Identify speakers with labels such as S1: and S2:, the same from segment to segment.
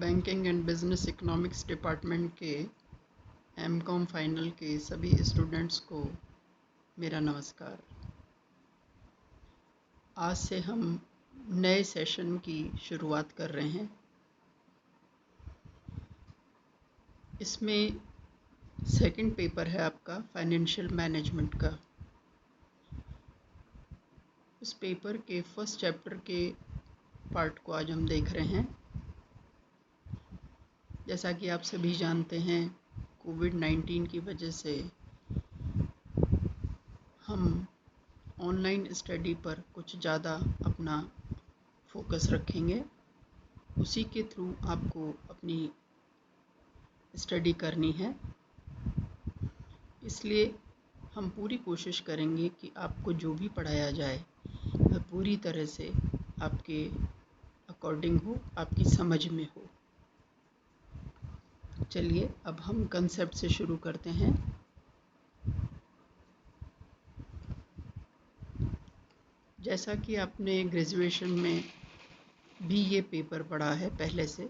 S1: Banking and business economics department के MCom final के सभी स्टूडेंट्स को मेरा नमस्कार। आज से हम नए सेशन की शुरुआत कर रहे हैं। इसमें सेकंड पेपर है आपका फाइनेंशियल मैनेजमेंट का। इस पेपर के फर्स्ट चैप्टर के पार्ट को आज हम देख रहे हैं। जैसा कि आप सभी जानते हैं, कोविड-19 की वजह से हम ऑनलाइन स्टडी पर कुछ ज़्यादा अपना फोकस रखेंगे। उसी के थ्रू आपको अपनी स्टडी करनी है। इसलिए हम पूरी कोशिश करेंगे कि आपको जो भी पढ़ाया जाए वह पूरी तरह से आपके अकॉर्डिंग हो, आपकी समझ में हो। चलिए अब हम कंसेप्ट से शुरू करते हैं। जैसा कि आपने ग्रेजुएशन में भी ये पेपर पढ़ा है पहले से,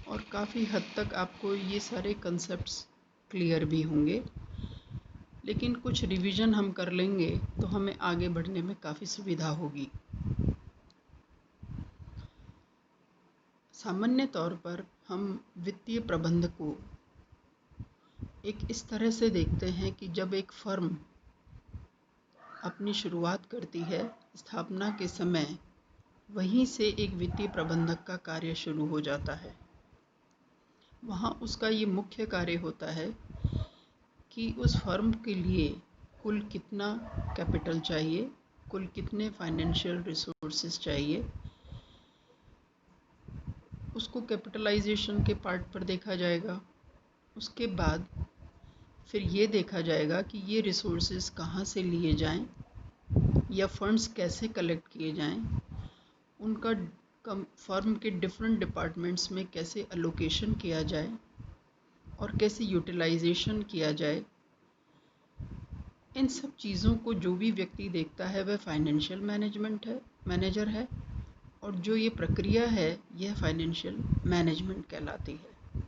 S1: और काफ़ी हद तक आपको ये सारे कंसेप्ट्स क्लियर भी होंगे, लेकिन कुछ रिवीजन हम कर लेंगे तो हमें आगे बढ़ने में काफ़ी सुविधा होगी। सामान्य तौर पर हम वित्तीय प्रबंध को एक इस तरह से देखते हैं कि जब एक फर्म अपनी शुरुआत करती है, स्थापना के समय वहीं से एक वित्तीय प्रबंधक का कार्य शुरू हो जाता है। वहाँ उसका ये मुख्य कार्य होता है कि उस फर्म के लिए कुल कितना कैपिटल चाहिए, कुल कितने फाइनेंशियल रिसोर्सेज चाहिए, उसको कैपिटलाइजेशन के पार्ट पर देखा जाएगा। उसके बाद फिर ये देखा जाएगा कि ये रिसोर्सेज कहाँ से लिए जाएं या फंड्स कैसे कलेक्ट किए जाएं, उनका फर्म के डिफरेंट डिपार्टमेंट्स में कैसे अलोकेशन किया जाए और कैसे यूटिलाइजेशन किया जाए। इन सब चीज़ों को जो भी व्यक्ति देखता है वह फाइनेंशियल मैनेजर है, और जो ये प्रक्रिया है यह फाइनेंशियल मैनेजमेंट कहलाती है।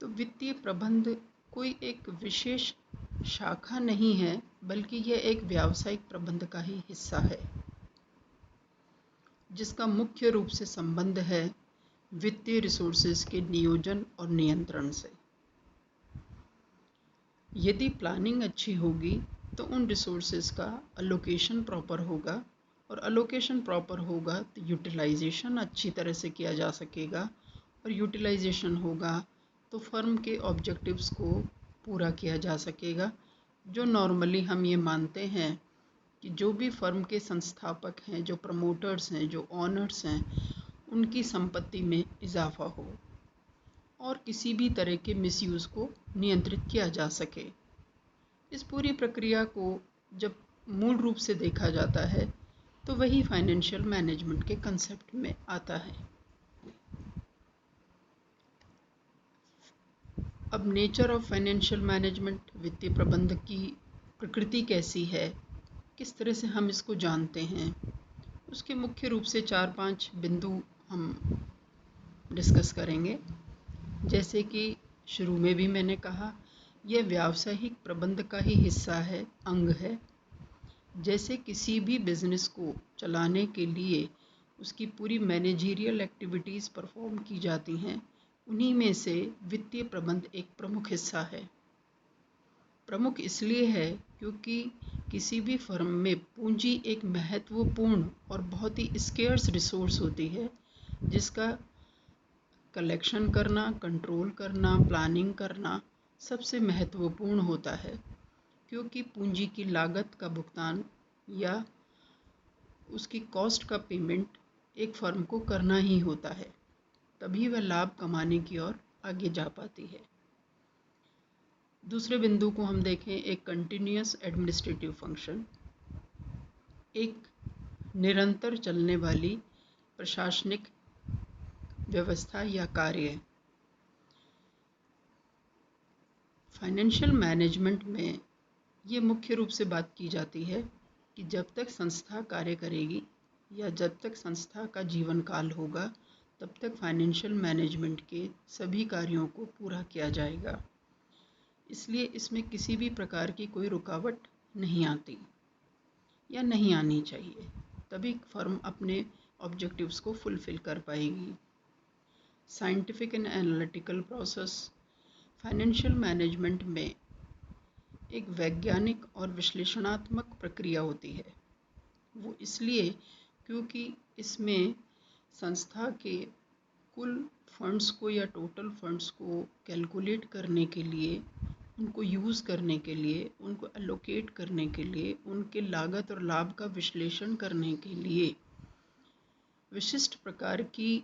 S1: तो वित्तीय प्रबंध कोई एक विशेष शाखा नहीं है, बल्कि यह एक व्यावसायिक प्रबंध का ही हिस्सा है, जिसका मुख्य रूप से संबंध है वित्तीय रिसोर्सेज के नियोजन और नियंत्रण से। यदि प्लानिंग अच्छी होगी तो उन रिसोर्सेज का अलोकेशन प्रॉपर होगा, और अलोकेशन प्रॉपर होगा तो यूटिलाइजेशन अच्छी तरह से किया जा सकेगा, और यूटिलाइजेशन होगा तो फर्म के ऑब्जेक्टिव्स को पूरा किया जा सकेगा। जो नॉर्मली हम ये मानते हैं कि जो भी फर्म के संस्थापक हैं, जो प्रमोटर्स हैं, जो ऑनर्स हैं, उनकी संपत्ति में इजाफा हो और किसी भी तरह के मिसयूज़ को नियंत्रित किया जा सके। इस पूरी प्रक्रिया को जब मूल रूप से देखा जाता है तो वही फाइनेंशियल मैनेजमेंट के कंसेप्ट में आता है। अब नेचर ऑफ फाइनेंशियल मैनेजमेंट, वित्तीय प्रबंधक की प्रकृति कैसी है, किस तरह से हम इसको जानते हैं, उसके मुख्य रूप से 4-5 बिंदु हम डिस्कस करेंगे। जैसे कि शुरू में भी मैंने कहा, यह व्यावसायिक प्रबंध का ही हिस्सा है, अंग है। जैसे किसी भी बिजनेस को चलाने के लिए उसकी पूरी मैनेजरियल एक्टिविटीज़ परफॉर्म की जाती हैं, उन्हीं में से वित्तीय प्रबंध एक प्रमुख हिस्सा है। प्रमुख इसलिए है क्योंकि किसी भी फर्म में पूंजी एक महत्वपूर्ण और बहुत ही स्केर्स रिसोर्स होती है, जिसका कलेक्शन करना, कंट्रोल करना, प्लानिंग करना सबसे महत्वपूर्ण होता है, क्योंकि पूंजी की लागत का भुगतान या उसकी कॉस्ट का पेमेंट एक फर्म को करना ही होता है, तभी वह लाभ कमाने की ओर आगे जा पाती है। दूसरे बिंदु को हम देखें, एक कंटिन्यूअस एडमिनिस्ट्रेटिव फंक्शन, एक निरंतर चलने वाली प्रशासनिक व्यवस्था या कार्य। फाइनेंशियल मैनेजमेंट में ये मुख्य रूप से बात की जाती है कि जब तक संस्था कार्य करेगी या जब तक संस्था का जीवन काल होगा तब तक फाइनेंशियल मैनेजमेंट के सभी कार्यों को पूरा किया जाएगा। इसलिए इसमें किसी भी प्रकार की कोई रुकावट नहीं आती या नहीं आनी चाहिए, तभी फर्म अपने ऑब्जेक्टिव्स को फुलफिल कर पाएगी। Scientific and analytical process financial management में एक वैज्ञानिक और विश्लेषणात्मक प्रक्रिया होती है। वो इसलिए क्योंकि इसमें संस्था के कुल फंड्स को या टोटल फंड्स को कैलकुलेट करने के लिए, उनको यूज़ करने के लिए, उनको एलोकेट करने के लिए, उनके लागत और लाभ का विश्लेषण करने के लिए विशिष्ट प्रकार की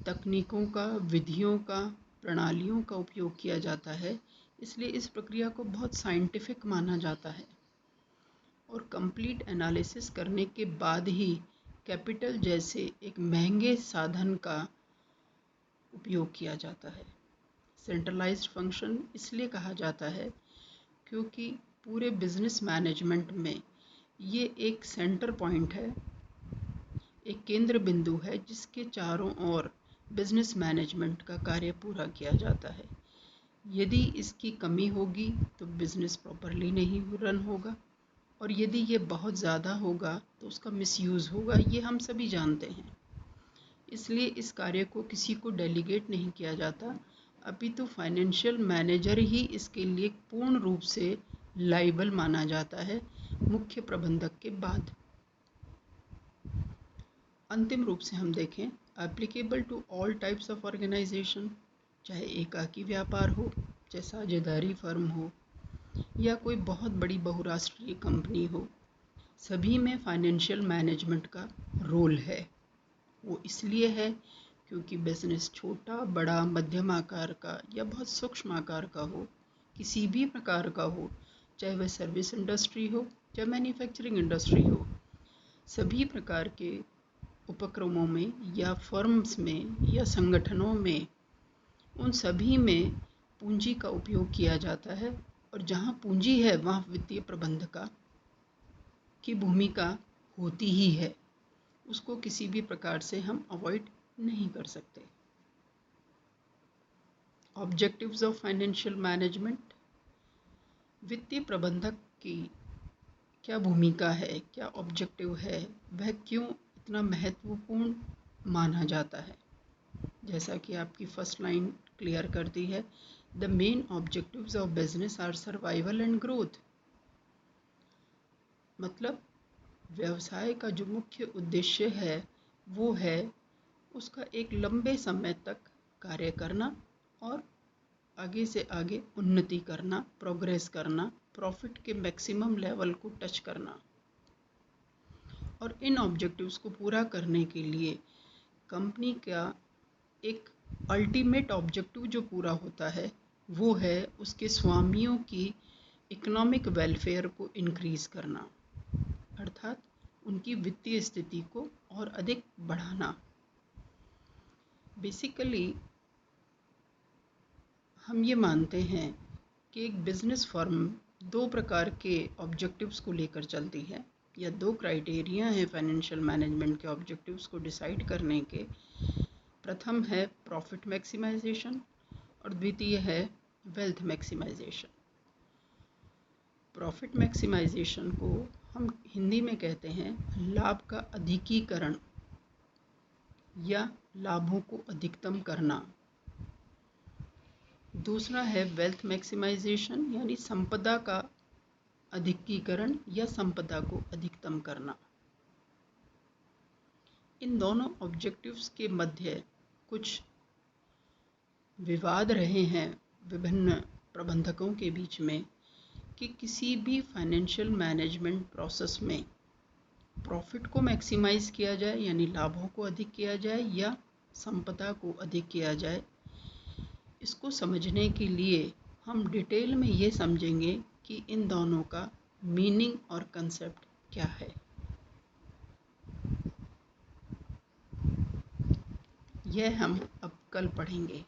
S1: तकनीकों का, विधियों का, प्रणालियों का उपयोग किया जाता है। इसलिए इस प्रक्रिया को बहुत साइंटिफिक माना जाता है और कंप्लीट एनालिसिस करने के बाद ही कैपिटल जैसे एक महंगे साधन का उपयोग किया जाता है। सेंट्रलाइज्ड फंक्शन इसलिए कहा जाता है क्योंकि पूरे बिजनेस मैनेजमेंट में ये एक सेंटर पॉइंट है, एक केंद्र बिंदु है जिसके चारों ओर बिजनेस मैनेजमेंट का कार्य पूरा किया जाता है। यदि इसकी कमी होगी तो बिजनेस प्रॉपरली नहीं रन होगा और यदि ये बहुत ज़्यादा होगा तो उसका मिसयूज़ होगा, ये हम सभी जानते हैं। इसलिए इस कार्य को किसी को डेलीगेट नहीं किया जाता, अपितु फाइनेंशियल मैनेजर ही इसके लिए पूर्ण रूप से लाइबल माना जाता है, मुख्य प्रबंधक के बाद। अंतिम रूप से हम देखें, applicable to all types of organisation, चाहे एकाकी व्यापार हो, चाहे साझेदारी फर्म हो या कोई बहुत बड़ी बहुराष्ट्रीय कंपनी हो, सभी में फाइनेंशियल मैनेजमेंट का रोल है। वो इसलिए है क्योंकि बिजनेस छोटा, बड़ा, मध्यम आकार का या बहुत सूक्ष्म आकार का हो, किसी भी प्रकार का हो, चाहे वह सर्विस इंडस्ट्री हो, चाहे मैन्युफैक्चरिंग इंडस्ट्री हो, सभी प्रकार के उपक्रमों में या फर्म्स में या संगठनों में, उन सभी में पूंजी का उपयोग किया जाता है और जहाँ पूंजी है वहाँ वित्तीय प्रबंधक की भूमिका होती ही है। उसको किसी भी प्रकार से हम अवॉइड नहीं कर सकते। ऑब्जेक्टिव्स ऑफ फाइनेंशियल मैनेजमेंट, वित्तीय प्रबंधक की क्या भूमिका है, क्या ऑब्जेक्टिव है, वह क्यों इतना महत्वपूर्ण माना जाता है। जैसा कि आपकी फर्स्ट लाइन क्लियर करती है, the main objectives of business are survival and growth. मतलब व्यवसाय का जो मुख्य उद्देश्य है वो है उसका एक लंबे समय तक कार्य करना और आगे से आगे उन्नति करना, प्रोग्रेस करना, प्रॉफिट के मैक्सिमम लेवल को टच करना। और इन ऑब्जेक्टिव्स को पूरा करने के लिए कंपनी का एक अल्टीमेट ऑब्जेक्टिव जो पूरा होता है वो है उसके स्वामियों की इकोनॉमिक वेलफेयर को इंक्रीज करना, अर्थात उनकी वित्तीय स्थिति को और अधिक बढ़ाना। बेसिकली हम ये मानते हैं कि एक बिजनेस फर्म दो प्रकार के ऑब्जेक्टिव्स को लेकर चलती है, या दो क्राइटेरिया हैं फाइनेंशियल मैनेजमेंट के ऑब्जेक्टिव्स को डिसाइड करने के। प्रथम है प्रॉफिट मैक्सिमाइजेशन और द्वितीय है वेल्थ मैक्सिमाइजेशन। प्रॉफिट मैक्सिमाइजेशन को हम हिंदी में कहते हैं लाभ का अधिकीकरण या लाभों को अधिकतम करना। दूसरा है वेल्थ मैक्सिमाइजेशन, यानी संपदा का अधिकीकरण या संपदा को अधिकतम करना। इन दोनों ऑब्जेक्टिव्स के मध्य कुछ विवाद रहे हैं विभिन्न प्रबंधकों के बीच में कि किसी भी फाइनेंशियल मैनेजमेंट प्रोसेस में प्रॉफिट को मैक्सिमाइज किया जाए, यानी लाभों को अधिक किया जाए, या संपदा को अधिक किया जाए। इसको समझने के लिए हम डिटेल में ये समझेंगे कि इन दोनों का मीनिंग और कंसेप्ट क्या है। यह हम अब कल पढ़ेंगे।